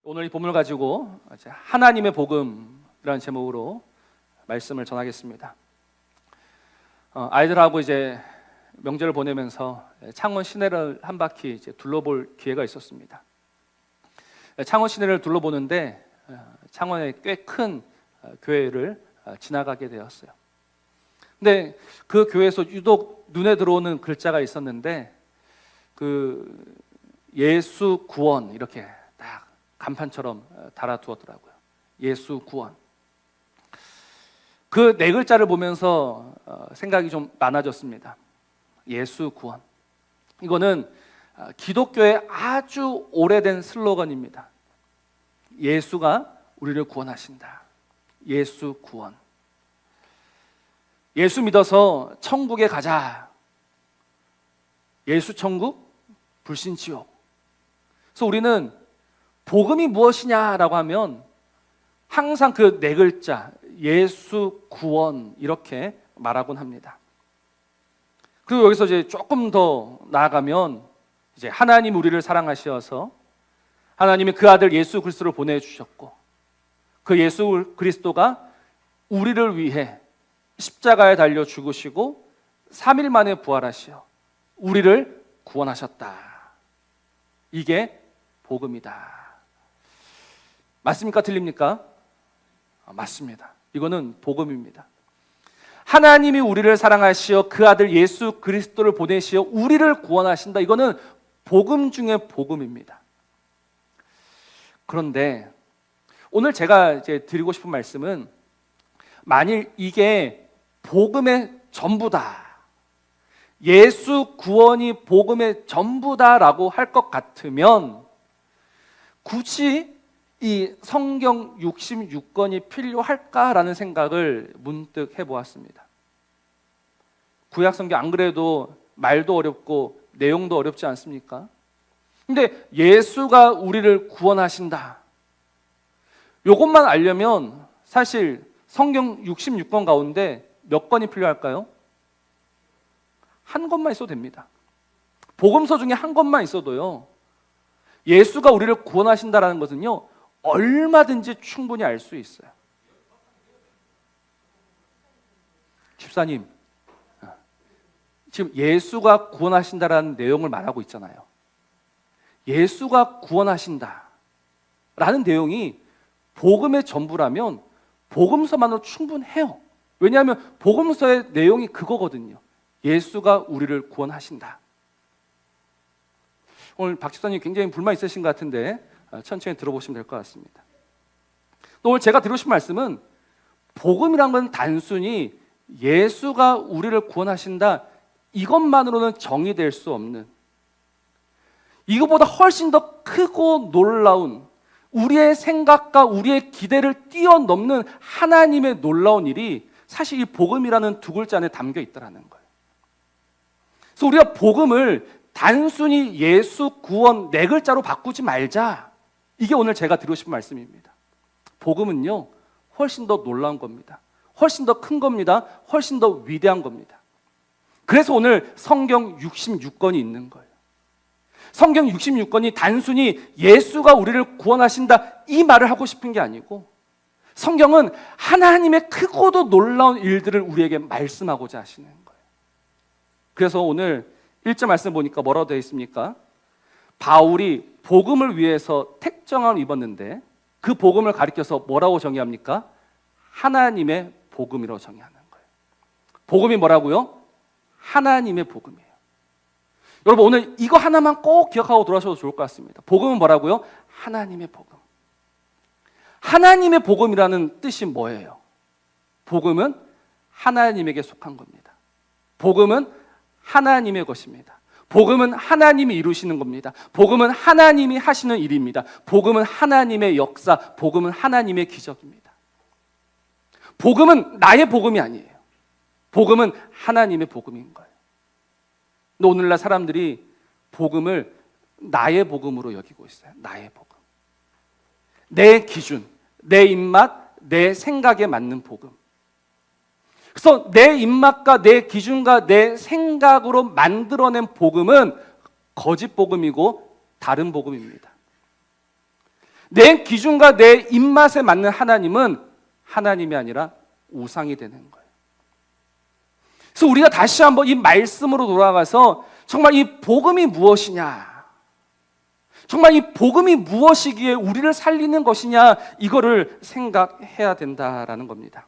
오늘 이 본문을 가지고 하나님의 복음이라는 제목으로 말씀을 전하겠습니다. 아이들하고 이제 명절을 보내면서 창원 시내를 한 바퀴 이제 둘러볼 기회가 있었습니다. 창원 시내를 둘러보는데 창원에 꽤 큰 교회를 지나가게 되었어요. 근데 그 교회에서 유독 눈에 들어오는 글자가 있었는데 그 예수 구원 이렇게 딱 간판처럼 달아두었더라고요. 예수 구원. 그 네 글자를 보면서 생각이 좀 많아졌습니다. 예수 구원. 이거는 기독교의 아주 오래된 슬로건입니다. 예수가 우리를 구원하신다. 예수 구원. 예수 믿어서 천국에 가자. 예수 천국, 불신 지옥. 그래서 우리는 복음이 무엇이냐라고 하면 항상 그 네 글자 예수 구원 이렇게 말하곤 합니다. 그리고 여기서 이제 조금 더 나아가면 이제 하나님 우리를 사랑하셔서 하나님이 그 아들 예수 그리스도를 보내주셨고 그 예수 그리스도가 우리를 위해 십자가에 달려 죽으시고 3일 만에 부활하시어 우리를 구원하셨다. 이게 복음이다. 맞습니까? 틀립니까? 맞습니다. 이거는 복음입니다. 하나님이 우리를 사랑하시어 그 아들 예수 그리스도를 보내시어 우리를 구원하신다. 이거는 복음 중에 복음입니다. 그런데 오늘 제가 이제 드리고 싶은 말씀은 만일 이게 복음의 전부다. 예수 구원이 복음의 전부다라고 할 것 같으면 굳이 이 성경 66권이 필요할까라는 생각을 문득 해보았습니다. 구약 성경 안 그래도 말도 어렵고 내용도 어렵지 않습니까? 근데 예수가 우리를 구원하신다. 이것만 알려면 사실 성경 66권 가운데 몇 권이 필요할까요? 한 권만 있어도 됩니다. 복음서 중에 한 권만 있어도요. 예수가 우리를 구원하신다라는 것은요. 얼마든지 충분히 알 수 있어요. 집사님, 지금 예수가 구원하신다라는 내용을 말하고 있잖아요. 예수가 구원하신다라는 내용이 복음의 전부라면 복음서만으로 충분해요. 왜냐하면 복음서의 내용이 그거거든요. 예수가 우리를 구원하신다. 오늘 박 집사님 굉장히 불만 있으신 것 같은데 천천히 들어보시면 될 것 같습니다. 또 오늘 제가 드리고 싶은 말씀은 복음이란 건 단순히 예수가 우리를 구원하신다 이것만으로는 정의될 수 없는 이거보다 훨씬 더 크고 놀라운 우리의 생각과 우리의 기대를 뛰어넘는 하나님의 놀라운 일이 사실 이 복음이라는 두 글자 안에 담겨 있다는 거예요. 그래서 우리가 복음을 단순히 예수 구원 네 글자로 바꾸지 말자. 이게 오늘 제가 드리고 싶은 말씀입니다. 복음은요 훨씬 더 놀라운 겁니다. 훨씬 더 큰 겁니다. 훨씬 더 위대한 겁니다. 그래서 오늘 성경 66권이 있는 거예요. 성경 66권이 단순히 예수가 우리를 구원하신다 이 말을 하고 싶은 게 아니고 성경은 하나님의 크고도 놀라운 일들을 우리에게 말씀하고자 하시는 거예요. 그래서 오늘 1절 말씀 보니까 뭐라고 되어 있습니까? 바울이 복음을 위해서 택정함을 입었는데 그 복음을 가리켜서 뭐라고 정의합니까? 하나님의 복음이라고 정의하는 거예요. 복음이 뭐라고요? 하나님의 복음이에요. 여러분 오늘 이거 하나만 꼭 기억하고 돌아가셔도 좋을 것 같습니다. 복음은 뭐라고요? 하나님의 복음. 하나님의 복음이라는 뜻이 뭐예요? 복음은 하나님에게 속한 겁니다. 복음은 하나님의 것입니다. 복음은 하나님이 이루시는 겁니다. 복음은 하나님이 하시는 일입니다. 복음은 하나님의 역사, 복음은 하나님의 기적입니다. 복음은 나의 복음이 아니에요. 복음은 하나님의 복음인 거예요. 근데 오늘날 사람들이 복음을 나의 복음으로 여기고 있어요. 나의 복음. 내 기준, 내 입맛, 내 생각에 맞는 복음. 그래서 내 입맛과 내 기준과 내 생각으로 만들어낸 복음은 거짓 복음이고 다른 복음입니다. 내 기준과 내 입맛에 맞는 하나님은 하나님이 아니라 우상이 되는 거예요. 그래서 우리가 다시 한번 이 말씀으로 돌아가서 정말 이 복음이 무엇이냐, 정말 이 복음이 무엇이기에 우리를 살리는 것이냐, 이거를 생각해야 된다라는 겁니다.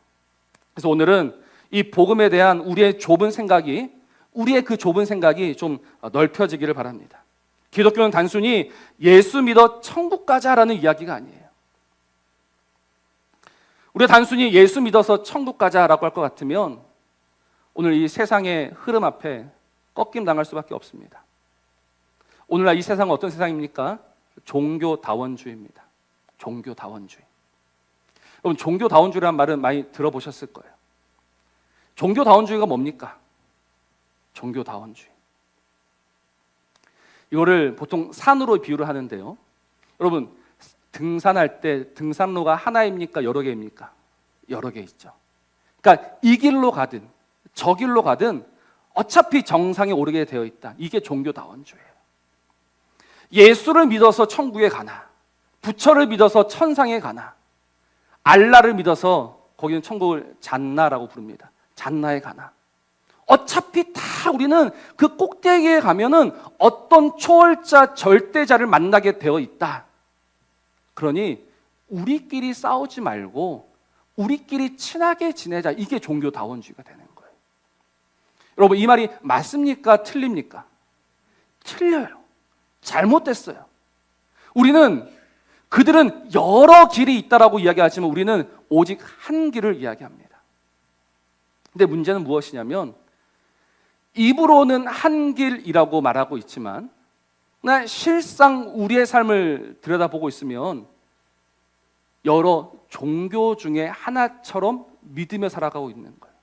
그래서 오늘은 이 복음에 대한 우리의 좁은 생각이, 우리의 그 좁은 생각이 좀 넓혀지기를 바랍니다. 기독교는 단순히 예수 믿어 천국 가자라는 이야기가 아니에요. 우리가 단순히 예수 믿어서 천국 가자라고 할 것 같으면 오늘 이 세상의 흐름 앞에 꺾임 당할 수밖에 없습니다. 오늘날 이 세상은 어떤 세상입니까? 종교다원주의입니다. 종교다원주의. 여러분, 종교다원주의라는 말은 많이 들어보셨을 거예요. 종교다원주의가 뭡니까? 종교다원주의. 이거를 보통 산으로 비유를 하는데요. 여러분, 등산할 때 등산로가 하나입니까? 여러 개입니까? 여러 개 있죠. 그러니까 이 길로 가든 저 길로 가든 어차피 정상에 오르게 되어 있다. 이게 종교다원주의예요. 예수를 믿어서 천국에 가나, 부처를 믿어서 천상에 가나, 알라를 믿어서 거기는 천국을 잔나라고 부릅니다. 잔나에 가나, 어차피 다 우리는 그 꼭대기에 가면은 어떤 초월자, 절대자를 만나게 되어 있다. 그러니 우리끼리 싸우지 말고 우리끼리 친하게 지내자. 이게 종교다원주의가 되는 거예요. 여러분, 이 말이 맞습니까? 틀립니까? 틀려요. 잘못됐어요. 그들은 여러 길이 있다라고 이야기하지만 우리는 오직 한 길을 이야기합니다. 근데 문제는 무엇이냐면, 입으로는 한 길이라고 말하고 있지만 실상 우리의 삶을 들여다보고 있으면 여러 종교 중에 하나처럼 믿으며 살아가고 있는 거예요.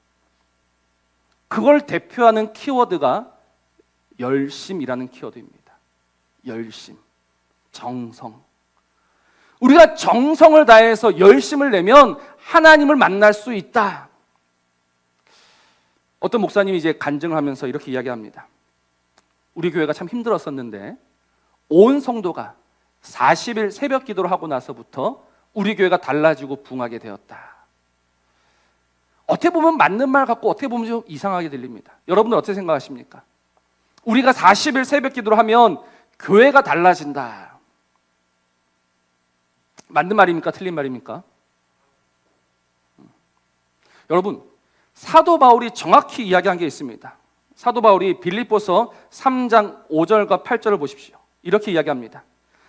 그걸 대표하는 키워드가 열심이라는 키워드입니다. 열심, 정성. 우리가 정성을 다해서 열심을 내면 하나님을 만날 수 있다. 어떤 목사님이 이제 간증을 하면서 이렇게 이야기합니다. 우리 교회가 참 힘들었었는데 온 성도가 40일 새벽 기도를 하고 나서부터 우리 교회가 달라지고 부흥하게 되었다. 어떻게 보면 맞는 말 같고 어떻게 보면 좀 이상하게 들립니다. 여러분들 어떻게 생각하십니까? 우리가 40일 새벽 기도를 하면 교회가 달라진다. 맞는 말입니까? 틀린 말입니까? 여러분, 사도 바울이 정확히 이야기한 게 있습니다. 사도 바울이 빌립보서 3장 5절과 8절을 보십시오. 이렇게 이야기합니다.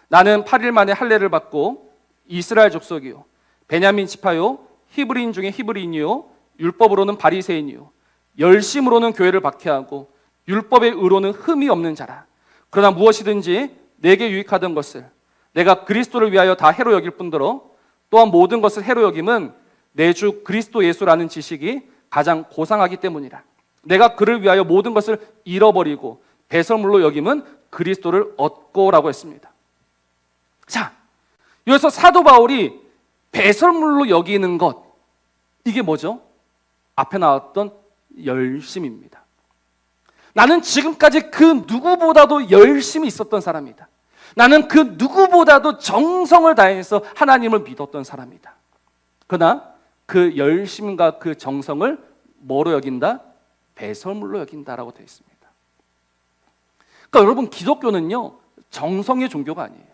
나는 8일 만에 할례를 받고 이스라엘 족속이요 베냐민 지파요 히브리인 중에 히브리인이요 율법으로는 바리새인이요 열심으로는 교회를 박해하고 율법의 의로는 흠이 없는 자라. 그러나 무엇이든지 내게 유익하던 것을 내가 그리스도를 위하여 다 해로 여길 뿐더러 또한 모든 것을 해로 여김은 내 주 그리스도 예수라는 지식이 가장 고상하기 때문이라. 내가 그를 위하여 모든 것을 잃어버리고 배설물로 여김은 그리스도를 얻고라고 했습니다. 자, 여기서 사도 바울이 배설물로 여기는 것, 이게 뭐죠? 앞에 나왔던 열심입니다. 나는 지금까지 그 누구보다도 열심히 있었던 사람이다. 나는 그 누구보다도 정성을 다해서 하나님을 믿었던 사람이다. 그러나 그 열심과 그 정성을 뭐로 여긴다? 배설물로 여긴다라고 되어 있습니다. 그러니까 여러분, 기독교는요 정성의 종교가 아니에요.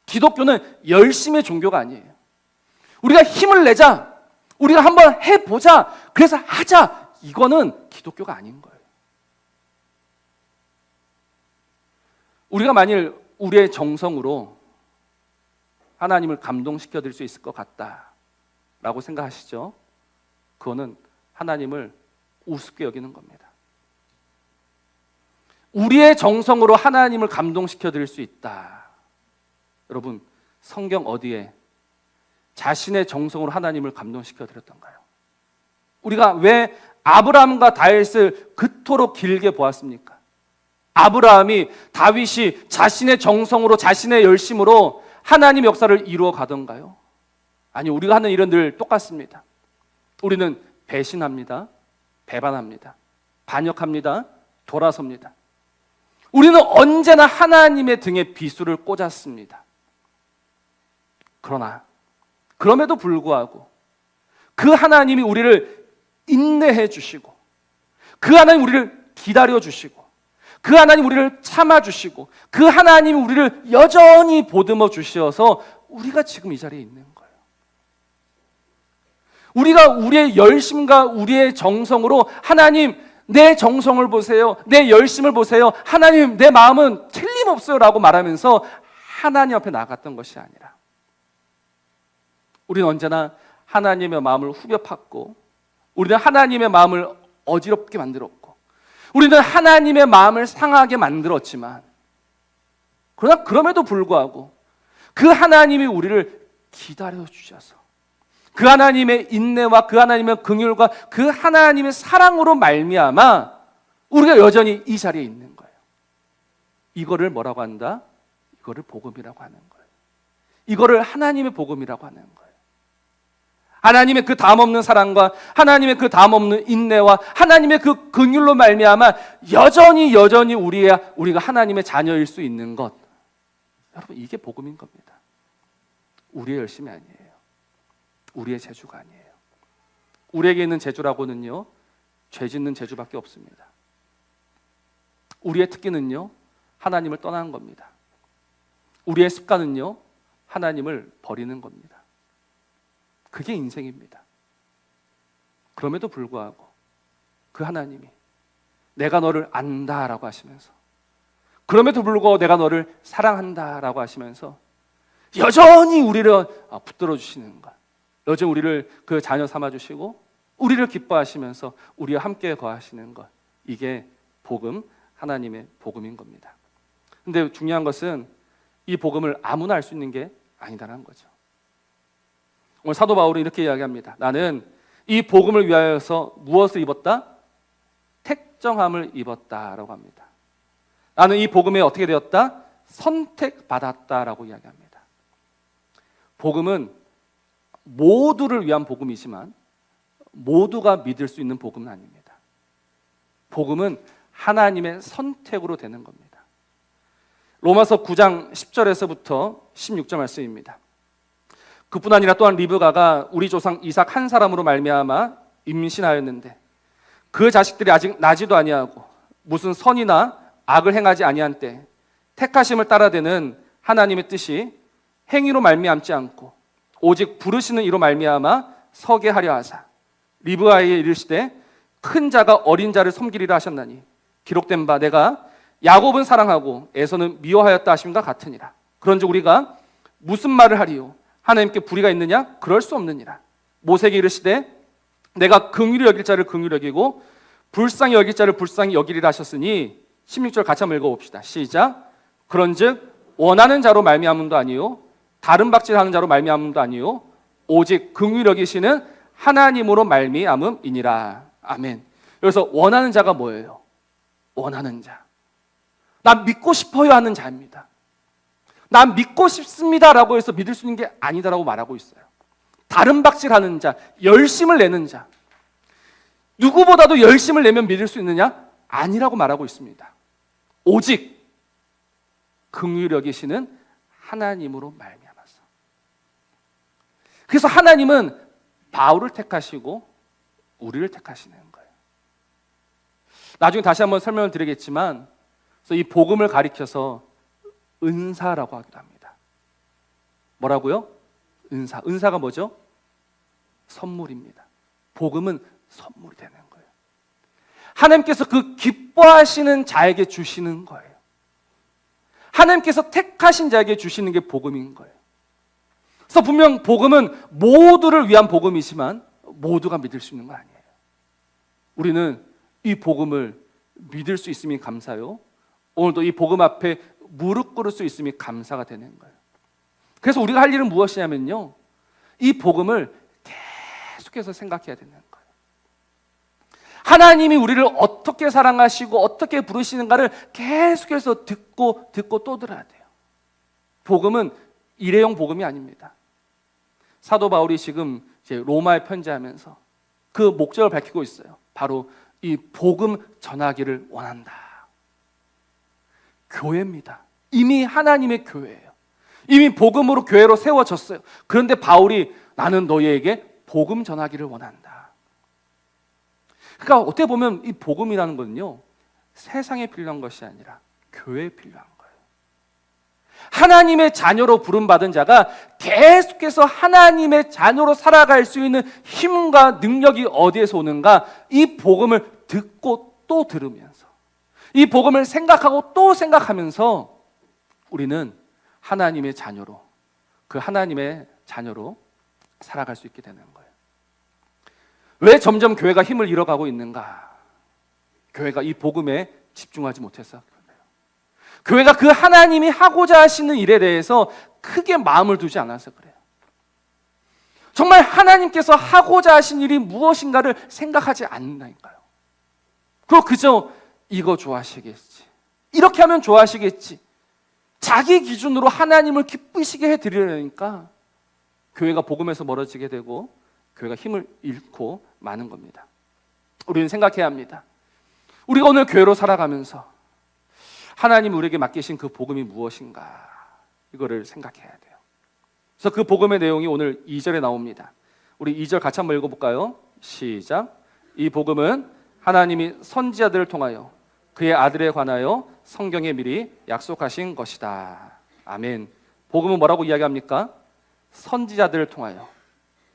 기독교는 열심의 종교가 아니에요. 우리가 힘을 내자, 우리가 한번 해보자, 그래서 하자, 이거는 기독교가 아닌 거예요. 우리가 만일 우리의 정성으로 하나님을 감동시켜 드릴 수 있을 것 같다라고 생각하시죠? 그거는 하나님을 우습게 여기는 겁니다. 우리의 정성으로 하나님을 감동시켜 드릴 수 있다. 여러분, 성경 어디에 자신의 정성으로 하나님을 감동시켜 드렸던가요? 우리가 왜 아브라함과 다윗을 그토록 길게 보았습니까? 아브라함이, 다윗이 자신의 정성으로, 자신의 열심으로 하나님 역사를 이루어 가던가요? 아니, 우리가 하는 일은 늘 똑같습니다. 우리는 배신합니다. 배반합니다. 반역합니다. 돌아섭니다. 우리는 언제나 하나님의 등에 비수를 꽂았습니다. 그러나 그럼에도 불구하고 그 하나님이 우리를 인내해 주시고, 그 하나님 우리를 기다려 주시고, 그 하나님 우리를 참아 주시고, 그 하나님이 우리를 여전히 보듬어 주셔서 우리가 지금 이 자리에 있는 거예요. 우리가 우리의 열심과 우리의 정성으로 하나님 내 정성을 보세요, 내 열심을 보세요, 하나님 내 마음은 틀림없어요 라고 말하면서 하나님 앞에 나갔던 것이 아니라, 우리는 언제나 하나님의 마음을 후벼 팠고, 우리는 하나님의 마음을 어지럽게 만들었고, 우리는 하나님의 마음을 상하게 만들었지만, 그러나 그럼에도 불구하고 그 하나님이 우리를 기다려 주셔서 그 하나님의 인내와 그 하나님의 긍휼과 그 하나님의 사랑으로 말미암아 우리가 여전히 이 자리에 있는 거예요. 이거를 뭐라고 한다? 이거를 복음이라고 하는 거예요. 이거를 하나님의 복음이라고 하는 거예요. 하나님의 그 담없는 사랑과 하나님의 그 담없는 인내와 하나님의 그 긍휼로 말미암아 여전히 우리가 하나님의 자녀일 수 있는 것, 여러분 이게 복음인 겁니다. 우리의 열심이 아니에요. 우리의 재주가 아니에요. 우리에게 있는 재주라고는요, 죄 짓는 재주밖에 없습니다. 우리의 특기는요, 하나님을 떠나는 겁니다. 우리의 습관은요, 하나님을 버리는 겁니다. 그게 인생입니다. 그럼에도 불구하고 그 하나님이 내가 너를 안다라고 하시면서, 그럼에도 불구하고 내가 너를 사랑한다라고 하시면서 여전히 우리를 붙들어 주시는 것, 여전히 우리를 그 자녀 삼아 주시고 우리를 기뻐하시면서 우리와 함께 거하시는 것, 이게 복음, 하나님의 복음인 겁니다. 근데 중요한 것은 이 복음을 아무나 알 수 있는 게 아니다라는 거죠. 오늘 사도 바울은 이렇게 이야기합니다. 나는 이 복음을 위하여서 무엇을 입었다? 택정함을 입었다라고 합니다. 나는 이 복음에 어떻게 되었다? 선택받았다라고 이야기합니다. 복음은 모두를 위한 복음이지만 모두가 믿을 수 있는 복음은 아닙니다. 복음은 하나님의 선택으로 되는 겁니다. 로마서 9장 10절에서부터 16절 말씀입니다. 그뿐 아니라 또한 리브가가 우리 조상 이삭 한 사람으로 말미암아 임신하였는데 그 자식들이 아직 나지도 아니하고 무슨 선이나 악을 행하지 아니한 때 택하심을 따라되는 하나님의 뜻이 행위로 말미암지 않고 오직 부르시는 이로 말미암아 서게 하려 하사 리브가에게 이르시되 큰 자가 어린 자를 섬기리라 하셨나니 기록된 바 내가 야곱은 사랑하고 에서는 미워하였다 하심과 같으니라. 그런즉 우리가 무슨 말을 하리요? 하나님께 불의가 있느냐? 그럴 수 없느니라. 모세에게 이르시되 내가 긍휼히 여길 자를 긍휼히 여기고 불쌍히 여길 자를 불쌍히 여기리라 하셨으니 16절 같이 한번 읽어봅시다. 시작. 그런즉 원하는 자로 말미암음도 아니요 다른 박질하는 자로 말미암음도 아니요 오직 긍휼히 여기시는 하나님으로 말미암음이니라. 아멘. 여기서 원하는 자가 뭐예요? 원하는 자. 나 믿고 싶어요 하는 자입니다. 난 믿고 싶습니다라고 해서 믿을 수 있는 게 아니다라고 말하고 있어요. 다른 박질하는 자, 열심을 내는 자. 누구보다도 열심을 내면 믿을 수 있느냐? 아니라고 말하고 있습니다. 오직 긍휼히 여기시는 하나님으로 말미암아서. 그래서 하나님은 바울을 택하시고 우리를 택하시는 거예요. 나중에 다시 한번 설명을 드리겠지만, 그래서 이 복음을 가리켜서 은사라고 하기도 합니다. 뭐라고요? 은사. 은사가 뭐죠? 선물입니다. 복음은 선물이 되는 거예요. 하나님께서 그 기뻐하시는 자에게 주시는 거예요. 하나님께서 택하신 자에게 주시는 게 복음인 거예요. 그래서 분명 복음은 모두를 위한 복음이지만 모두가 믿을 수 있는 건 아니에요. 우리는 이 복음을 믿을 수 있음이 감사요, 오늘도 이 복음 앞에 무릎 꿇을 수 있음이 감사가 되는 거예요. 그래서 우리가 할 일은 무엇이냐면요, 이 복음을 계속해서 생각해야 되는 거예요. 하나님이 우리를 어떻게 사랑하시고 어떻게 부르시는가를 계속해서 듣고 또 들어야 돼요. 복음은 일회용 복음이 아닙니다. 사도 바울이 지금 이제 로마에 편지하면서 그 목적을 밝히고 있어요. 바로 이 복음 전하기를 원한다. 교회입니다. 이미 하나님의 교회예요. 이미 복음으로 교회로 세워졌어요. 그런데 바울이 나는 너희에게 복음 전하기를 원한다. 그러니까 어떻게 보면 이 복음이라는 거는요, 세상에 필요한 것이 아니라 교회에 필요한 거예요. 하나님의 자녀로 부름받은 자가 계속해서 하나님의 자녀로 살아갈 수 있는 힘과 능력이 어디에서 오는가? 이 복음을 듣고 또 들으면서, 이 복음을 생각하고 또 생각하면서 우리는 하나님의 자녀로, 그 하나님의 자녀로 살아갈 수 있게 되는 거예요. 왜 점점 교회가 힘을 잃어가고 있는가? 교회가 이 복음에 집중하지 못해서 그래요. 교회가 그 하나님이 하고자 하시는 일에 대해서 크게 마음을 두지 않아서 그래요. 정말 하나님께서 하고자 하신 일이 무엇인가를 생각하지 않는다니까요. 그리고 그저 이거 좋아하시겠지, 이렇게 하면 좋아하시겠지, 자기 기준으로 하나님을 기쁘시게 해드리려니까 교회가 복음에서 멀어지게 되고 교회가 힘을 잃고 마는 겁니다. 우리는 생각해야 합니다. 우리가 오늘 교회로 살아가면서 하나님 우리에게 맡기신 그 복음이 무엇인가, 이거를 생각해야 돼요. 그래서 그 복음의 내용이 오늘 2절에 나옵니다. 우리 2절 같이 한번 읽어볼까요? 시작. 이 복음은 하나님이 선지자들을 통하여 그의 아들에 관하여 성경에 미리 약속하신 것이다. 아멘. 복음은 뭐라고 이야기합니까? 선지자들을 통하여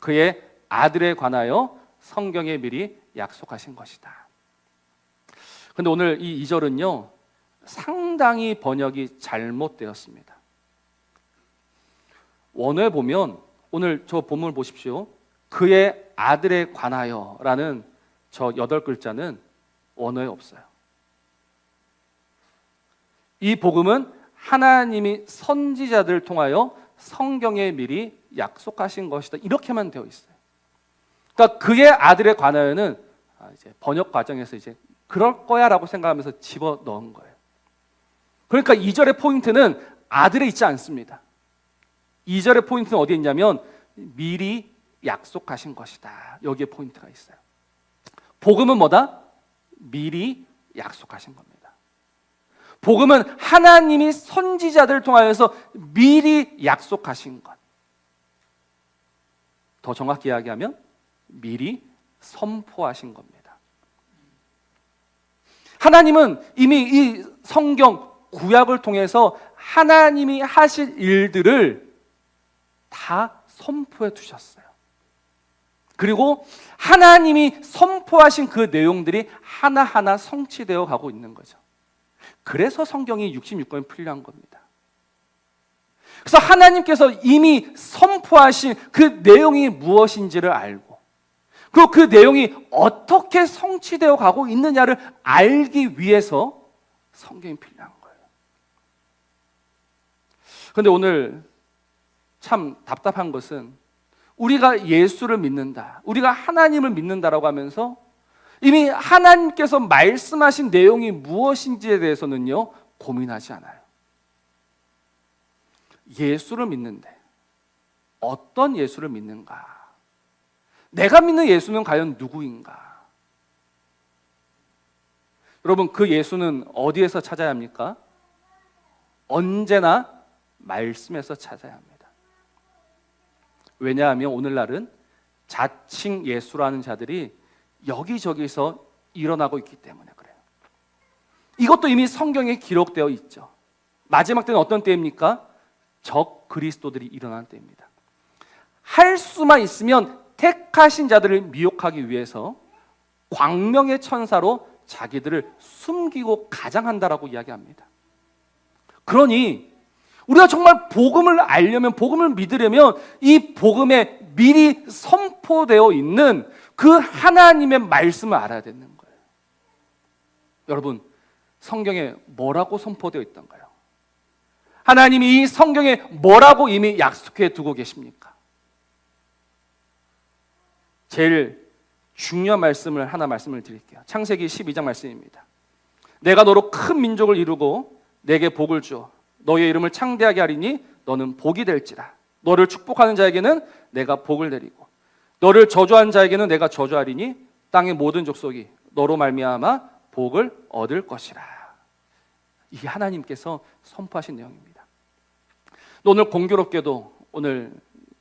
그의 아들에 관하여 성경에 미리 약속하신 것이다. 근데 오늘 이 2절은요, 상당히 번역이 잘못되었습니다. 원어에 보면, 오늘 저 본문을 보십시오. 그의 아들에 관하여 라는 저 8글자는 원어에 없어요. 이 복음은 하나님이 선지자들을 통하여 성경에 미리 약속하신 것이다, 이렇게만 되어 있어요. 그러니까 그의 아들에 관하여는 이제 번역 과정에서 이제 그럴 거야라고 생각하면서 집어 넣은 거예요. 그러니까 2절의 포인트는 아들에 있지 않습니다. 2절의 포인트는 어디에 있냐면 미리 약속하신 것이다, 여기에 포인트가 있어요. 복음은 뭐다? 미리 약속하신 겁니다. 복음은 하나님이 선지자들을 통하여서 미리 약속하신 것. 더 정확히 이야기하면 미리 선포하신 겁니다. 하나님은 이미 이 성경 구약을 통해서 하나님이 하실 일들을 다 선포해 두셨어요. 그리고 하나님이 선포하신 그 내용들이 하나하나 성취되어 가고 있는 거죠. 그래서 성경이 66권이 필요한 겁니다. 그래서 하나님께서 이미 선포하신 그 내용이 무엇인지를 알고, 그리고 그 내용이 어떻게 성취되어 가고 있느냐를 알기 위해서 성경이 필요한 거예요. 그런데 오늘 참 답답한 것은 우리가 예수를 믿는다, 우리가 하나님을 믿는다라고 하면서 이미 하나님께서 말씀하신 내용이 무엇인지에 대해서는요, 고민하지 않아요. 예수를 믿는데 어떤 예수를 믿는가? 내가 믿는 예수는 과연 누구인가? 여러분, 그 예수는 어디에서 찾아야 합니까? 언제나 말씀에서 찾아야 합니다. 왜냐하면 오늘날은 자칭 예수라는 자들이 여기저기서 일어나고 있기 때문에 그래요. 이것도 이미 성경에 기록되어 있죠. 마지막 때는 어떤 때입니까? 적 그리스도들이 일어나는 때입니다. 할 수만 있으면 택하신 자들을 미혹하기 위해서 광명의 천사로 자기들을 숨기고 가장한다라고 이야기합니다. 그러니 우리가 정말 복음을 알려면, 복음을 믿으려면 이 복음에 미리 선포되어 있는 그 하나님의 말씀을 알아야 되는 거예요. 여러분, 성경에 뭐라고 선포되어 있던가요? 하나님이 이 성경에 뭐라고 이미 약속해 두고 계십니까? 제일 중요한 말씀을 하나 말씀을 드릴게요. 창세기 12장 말씀입니다. 내가 너로 큰 민족을 이루고 내게 복을 주어 너의 이름을 창대하게 하리니 너는 복이 될지라. 너를 축복하는 자에게는 내가 복을 내리고 너를 저주하는 자에게는 내가 저주하리니 땅의 모든 족속이 너로 말미암아 복을 얻을 것이라. 이 하나님께서 선포하신 내용입니다. 오늘 공교롭게도 오늘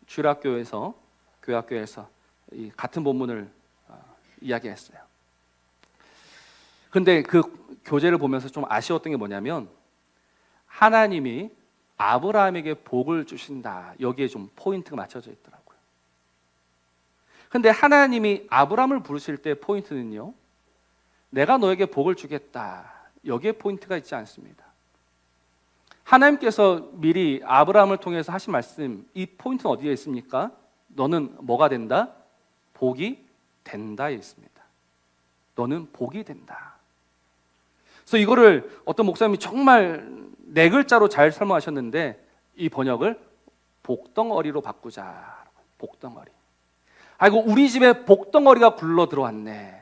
주일학교에서 교회학교에서 이 같은 본문을 이야기했어요. 근데 그 교재를 보면서 좀 아쉬웠던 게 뭐냐면 하나님이 아브라함에게 복을 주신다. 여기에 좀 포인트가 맞춰져 있더라고요. 근데 하나님이 아브라함을 부르실 때 포인트는요, 내가 너에게 복을 주겠다. 여기에 포인트가 있지 않습니다. 하나님께서 미리 아브라함을 통해서 하신 말씀, 이 포인트는 어디에 있습니까? 너는 뭐가 된다? 복이 된다에 있습니다. 너는 복이 된다. 그래서 이거를 어떤 목사님이 정말 네 글자로 잘 설명하셨는데 이 번역을 복덩어리로 바꾸자. 복덩어리. 아이고 우리 집에 복덩어리가 굴러 들어왔네.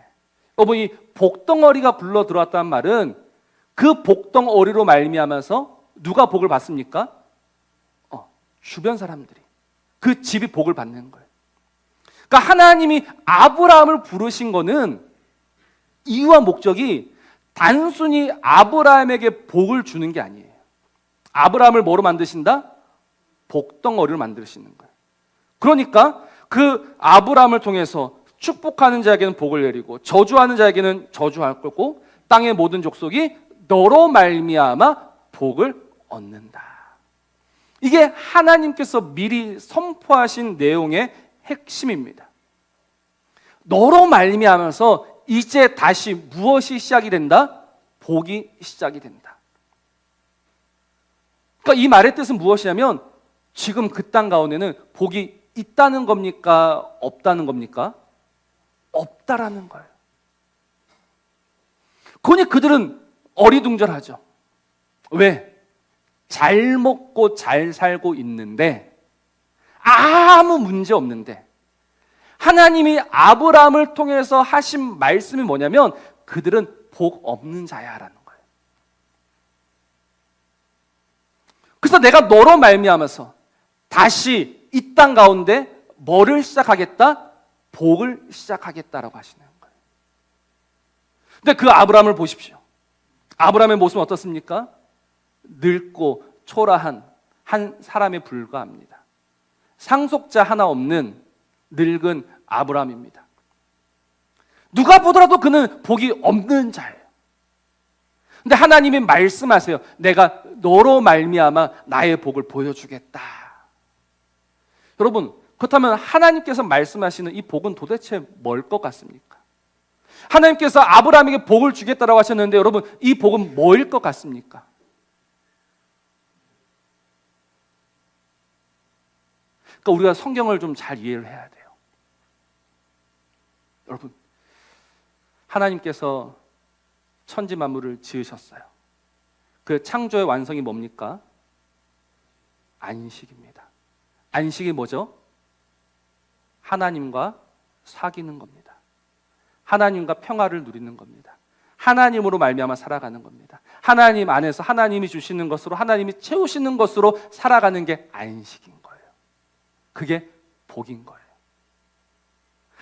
여러분 이 복덩어리가 굴러 들어왔다는 말은 그 복덩어리로 말미암아서 누가 복을 받습니까? 주변 사람들이. 그 집이 복을 받는 거예요. 그러니까 하나님이 아브라함을 부르신 거는 이유와 목적이 단순히 아브라함에게 복을 주는 게 아니에요. 아브라함을 뭐로 만드신다? 복덩어리로 만드시는 거예요. 그러니까 그 아브라함을 통해서 축복하는 자에게는 복을 내리고 저주하는 자에게는 저주할 거고 땅의 모든 족속이 너로 말미암아 복을 얻는다. 이게 하나님께서 미리 선포하신 내용의 핵심입니다. 너로 말미암아서 이제 다시 무엇이 시작이 된다? 복이 시작이 된다. 그러니까 이 말의 뜻은 무엇이냐면 지금 그 땅 가운데는 복이 있다는 겁니까? 없다는 겁니까? 없다라는 거예요. 그러니 그들은 어리둥절하죠. 왜? 잘 먹고 잘 살고 있는데 아무 문제 없는데 하나님이 아브라함을 통해서 하신 말씀이 뭐냐면 그들은 복 없는 자야라는 거예요. 그래서 내가 너로 말미암아서 다시 이 땅 가운데 뭐를 시작하겠다? 복을 시작하겠다라고 하시는 거예요. 근데 그 아브라함을 보십시오. 아브라함의 모습은 어떻습니까? 늙고 초라한 한 사람에 불과합니다. 상속자 하나 없는 늙은 아브라함입니다. 누가 보더라도 그는 복이 없는 자예요. 근데 하나님이 말씀하세요. 내가 너로 말미암아 나의 복을 보여주겠다. 여러분, 그렇다면 하나님께서 말씀하시는 이 복은 도대체 뭘 것 같습니까? 하나님께서 아브라함에게 복을 주겠다라고 하셨는데 여러분, 이 복은 뭐일 것 같습니까? 그러니까 우리가 성경을 좀 잘 이해를 해야 돼요. 여러분, 하나님께서 천지 만물을 지으셨어요. 그 창조의 완성이 뭡니까? 안식입니다. 안식이 뭐죠? 하나님과 사귀는 겁니다. 하나님과 평화를 누리는 겁니다. 하나님으로 말미암아 살아가는 겁니다. 하나님 안에서 하나님이 주시는 것으로 하나님이 채우시는 것으로 살아가는 게 안식인 거예요. 그게 복인 거예요.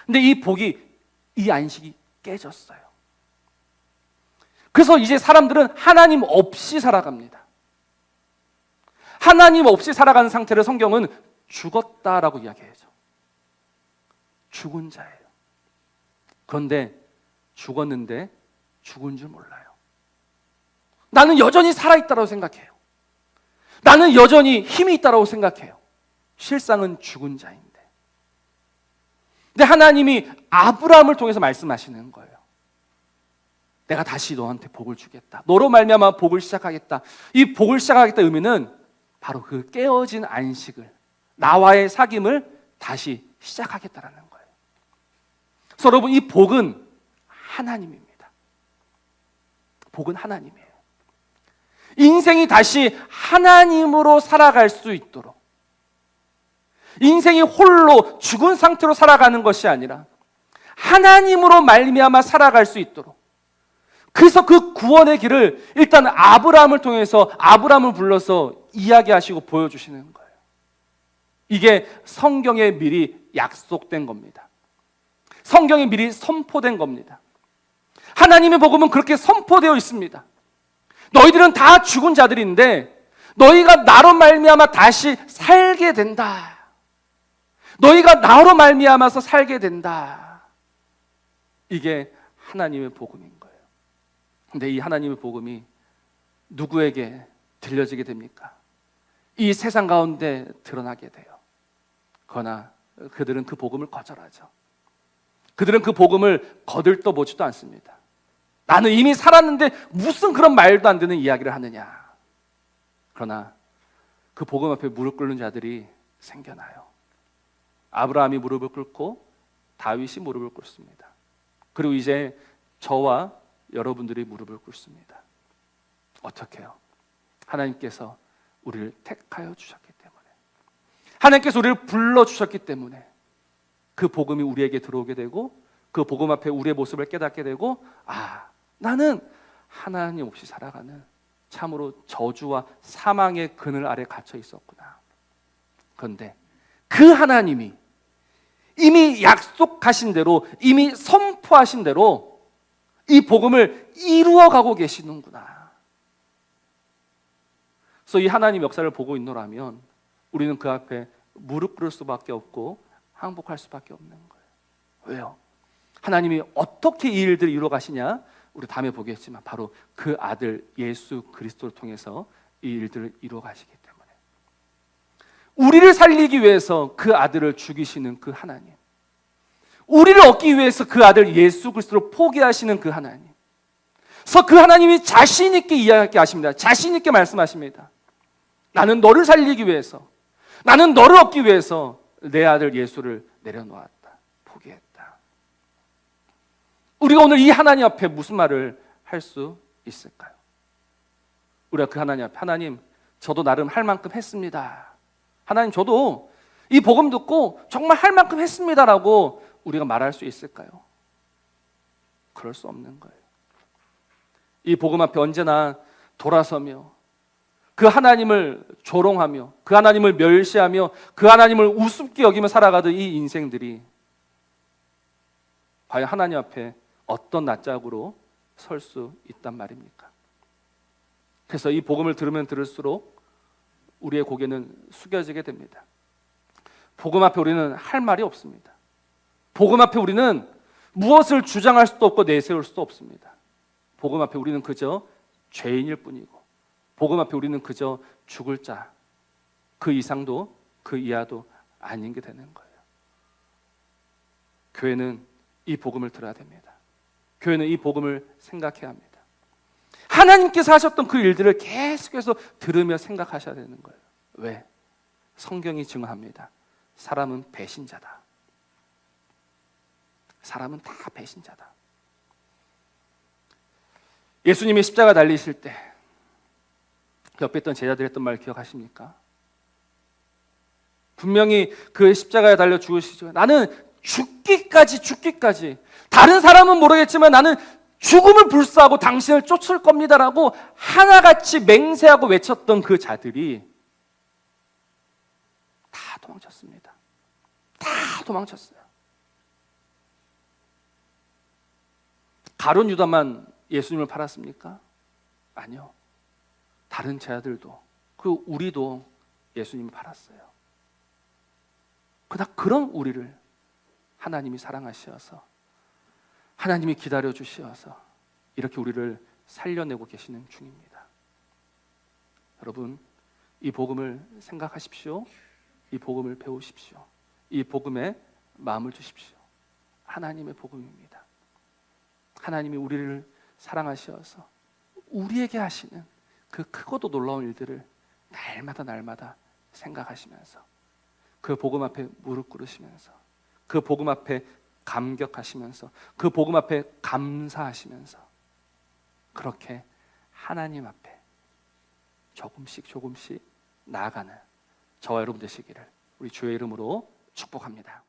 근데 이 복이, 이 안식이 깨졌어요. 그래서 이제 사람들은 하나님 없이 살아갑니다. 하나님 없이 살아가는 상태를 성경은 죽었다라고 이야기해요. 죽은 자예요. 그런데 죽었는데 죽은 줄 몰라요. 나는 여전히 살아있다고 생각해요. 나는 여전히 힘이 있다고 생각해요. 실상은 죽은 자인데. 근데 하나님이 아브라함을 통해서 말씀하시는 거예요. 내가 다시 너한테 복을 주겠다. 너로 말미암아 복을 시작하겠다. 이 복을 시작하겠다 의미는 바로 그 깨어진 안식을, 나와의 사귐을 다시 시작하겠다라는 거예요. 그래서 여러분, 이 복은 하나님입니다. 복은 하나님이에요. 인생이 다시 하나님으로 살아갈 수 있도록, 인생이 홀로 죽은 상태로 살아가는 것이 아니라 하나님으로 말미암아 살아갈 수 있도록, 그래서 그 구원의 길을 일단 아브라함을 통해서 아브라함을 불러서 이야기하시고 보여주시는 거예요. 이게 성경에 미리 약속된 겁니다. 성경에 미리 선포된 겁니다. 하나님의 복음은 그렇게 선포되어 있습니다. 너희들은 다 죽은 자들인데 너희가 나로 말미암아 다시 살게 된다. 너희가 나로 말미암아서 살게 된다. 이게 하나님의 복음인 거예요. 근데 이 하나님의 복음이 누구에게 들려지게 됩니까? 이 세상 가운데 드러나게 돼요. 그러나 그들은 그 복음을 거절하죠. 그들은 그 복음을 거들떠보지도 않습니다. 나는 이미 살았는데 무슨 그런 말도 안 되는 이야기를 하느냐. 그러나 그 복음 앞에 무릎 꿇는 자들이 생겨나요. 아브라함이 무릎을 꿇고 다윗이 무릎을 꿇습니다. 그리고 이제 저와 여러분들이 무릎을 꿇습니다. 어떻게 해요? 하나님께서 우리를 택하여 주셨기 때문에, 하나님께서 우리를 불러주셨기 때문에 그 복음이 우리에게 들어오게 되고 그 복음 앞에 우리의 모습을 깨닫게 되고, 아, 나는 하나님 없이 살아가는 참으로 저주와 사망의 그늘 아래 갇혀 있었구나. 그런데 그 하나님이 이미 약속하신 대로, 이미 선포하신 대로 이 복음을 이루어가고 계시는구나. 그래서 이 하나님 역사를 보고 있노라면 우리는 그 앞에 무릎 꿇을 수밖에 없고 항복할 수밖에 없는 거예요. 왜요? 하나님이 어떻게 이 일들을 이루어 가시냐? 우리 다음에 보겠지만 바로 그 아들 예수 그리스도를 통해서 이 일들을 이루어 가시기 때문에, 우리를 살리기 위해서 그 아들을 죽이시는 그 하나님, 우리를 얻기 위해서 그 아들 예수 그리스도를 포기하시는 그 하나님, 그래서 그 하나님이 자신 있게 이야기하십니다. 자신 있게 말씀하십니다. 나는 너를 살리기 위해서, 나는 너를 얻기 위해서 내 아들 예수를 내려놓았다, 포기했다. 우리가 오늘 이 하나님 앞에 무슨 말을 할 수 있을까요? 우리가 그 하나님 앞에, 하나님, 저도 나름 할 만큼 했습니다. 하나님, 저도 이 복음 듣고 정말 할 만큼 했습니다라고 우리가 말할 수 있을까요? 그럴 수 없는 거예요. 이 복음 앞에 언제나 돌아서며 그 하나님을 조롱하며 그 하나님을 멸시하며 그 하나님을 우습게 여기며 살아가던 이 인생들이 과연 하나님 앞에 어떤 낯짝으로 설 수 있단 말입니까? 그래서 이 복음을 들으면 들을수록 우리의 고개는 숙여지게 됩니다. 복음 앞에 우리는 할 말이 없습니다. 복음 앞에 우리는 무엇을 주장할 수도 없고 내세울 수도 없습니다. 복음 앞에 우리는 그저 죄인일 뿐이고, 복음 앞에 우리는 그저 죽을 자, 그 이상도 그 이하도 아닌 게 되는 거예요. 교회는 이 복음을 들어야 됩니다. 교회는 이 복음을 생각해야 합니다. 하나님께서 하셨던 그 일들을 계속해서 들으며 생각하셔야 되는 거예요. 왜? 성경이 증언합니다. 사람은 배신자다. 사람은 다 배신자다. 예수님이 십자가 달리실 때 옆에 있던 제자들이 했던 말 기억하십니까? 분명히 그 십자가에 달려 죽으시죠. 나는 죽기까지 다른 사람은 모르겠지만 나는 죽음을 불사하고 당신을 쫓을 겁니다라고 하나같이 맹세하고 외쳤던 그 자들이 다 도망쳤습니다. 다 도망쳤어요. 가룟 유다만 예수님을 팔았습니까? 아니요. 다른 제자들도, 그 우리도 예수님을 팔았어요. 그러나 그런 우리를 하나님이 사랑하셔서, 하나님이 기다려 주셔서 이렇게 우리를 살려내고 계시는 중입니다. 여러분, 이 복음을 생각하십시오. 이 복음을 배우십시오. 이 복음에 마음을 주십시오. 하나님의 복음입니다. 하나님이 우리를 사랑하셔서 우리에게 하시는 그 크고도 놀라운 일들을 날마다 생각하시면서 그 복음 앞에 무릎 꿇으시면서 그 복음 앞에 감격하시면서 그 복음 앞에 감사하시면서 그렇게 하나님 앞에 조금씩 나아가는 저와 여러분 되시기를 우리 주의 이름으로 축복합니다.